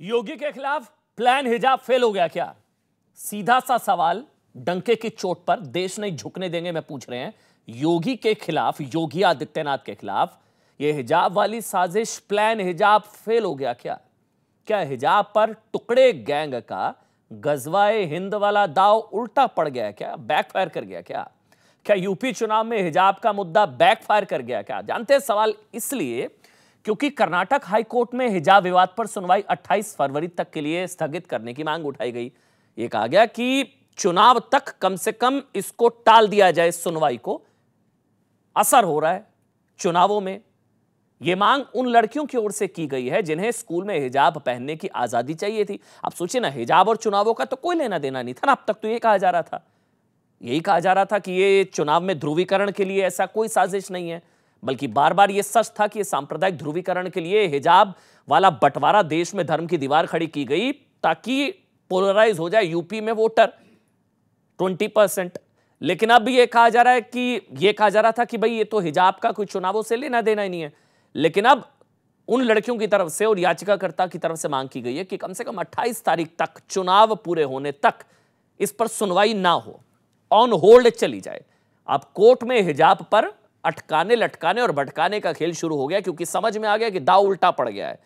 योगी के खिलाफ प्लान हिजाब फेल हो गया क्या? सीधा सा सवाल डंके की चोट पर देश नहीं झुकने देंगे में पूछ रहे हैं। योगी के खिलाफ, योगी आदित्यनाथ के खिलाफ यह हिजाब वाली साजिश प्लान हिजाब फेल हो गया क्या? क्या हिजाब पर टुकड़े गैंग का गजवाए हिंद वाला दाव उल्टा पड़ गया क्या? बैकफायर कर गया क्या? क्या यूपी चुनाव में हिजाब का मुद्दा बैकफायर कर गया क्या? जानते हैं सवाल इसलिए क्योंकि कर्नाटक हाईकोर्ट में हिजाब विवाद पर सुनवाई 28 फरवरी तक के लिए स्थगित करने की मांग उठाई गई। यह कहा गया कि चुनाव तक कम से कम इसको टाल दिया जाए। सुनवाई को असर हो रहा है चुनावों में। यह मांग उन लड़कियों की ओर से की गई है जिन्हें स्कूल में हिजाब पहनने की आजादी चाहिए थी। आप सोचिए ना, हिजाब और चुनावों का तो कोई लेना देना नहीं था ना। अब तक तो यही कहा जा रहा था कि ये चुनाव में ध्रुवीकरण के लिए ऐसा कोई साजिश नहीं है, बल्कि बार बार यह सच था कि यह सांप्रदायिक ध्रुवीकरण के लिए हिजाब वाला बंटवारा, देश में धर्म की दीवार खड़ी की गई ताकि पोलराइज हो जाए यूपी में वोटर 20%। लेकिन अब यह कहा जा रहा था कि भाई ये तो हिजाब का कोई चुनावों से लेना देना ही नहीं है। लेकिन अब उन लड़कियों की तरफ से और याचिकाकर्ता की तरफ से मांग की गई है कि कम से कम 28 तारीख तक, चुनाव पूरे होने तक इस पर सुनवाई ना हो, ऑन होल्ड चली जाए। अब कोर्ट में हिजाब पर अटकाने लटकाने और भटकाने का खेल शुरू हो गया, क्योंकि समझ में आ गया कि दाव उल्टा पड़ गया है।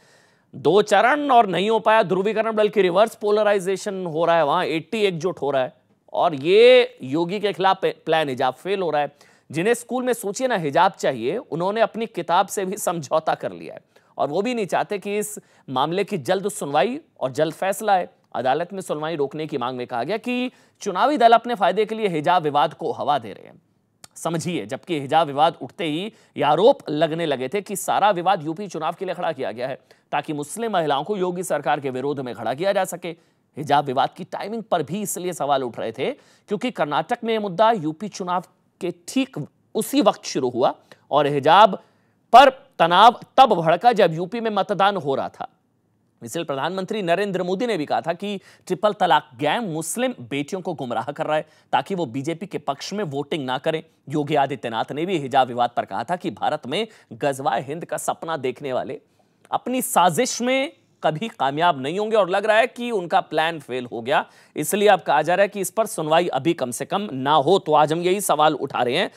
2 चरण और नहीं हो पाया ध्रुवीकरण, बल्कि रिवर्स पोलराइजेशन हो रहा है, वहां 80 एकजुट हो रहा है। और ये योगी के खिलाफ प्लान हिजाब फेल हो रहा है। जिन्हें स्कूल में सोचिए ना हिजाब चाहिए, उन्होंने अपनी किताब से भी समझौता कर लिया है और वो भी नहीं चाहते कि इस मामले की जल्द सुनवाई और जल्द फैसला है। अदालत में सुनवाई रोकने की मांग में कहा गया कि चुनावी दल अपने फायदे के लिए हिजाब विवाद को हवा दे रहे हैं। समझिए, जबकि हिजाब विवाद उठते ही ये आरोप लगने लगे थे कि सारा विवाद यूपी चुनाव के लिए खड़ा किया गया है ताकि मुस्लिम महिलाओं को योगी सरकार के विरोध में खड़ा किया जा सके। हिजाब विवाद की टाइमिंग पर भी इसलिए सवाल उठ रहे थे क्योंकि कर्नाटक में यह मुद्दा यूपी चुनाव के ठीक उसी वक्त शुरू हुआ और हिजाब पर तनाव तब भड़का जब यूपी में मतदान हो रहा था। इसलिए प्रधानमंत्री नरेंद्र मोदी ने भी कहा था कि ट्रिपल तलाक गैंग मुस्लिम बेटियों को गुमराह कर रहा है ताकि वो बीजेपी के पक्ष में वोटिंग ना करें। योगी आदित्यनाथ ने भी हिजाब विवाद पर कहा था कि भारत में गजवाए हिंद का सपना देखने वाले अपनी साजिश में कभी कामयाब नहीं होंगे और लग रहा है कि उनका प्लान फेल हो गया। इसलिए अब कहा जा रहा है कि इस पर सुनवाई अभी कम से कम ना हो। तो आज हम यही सवाल उठा रहे हैं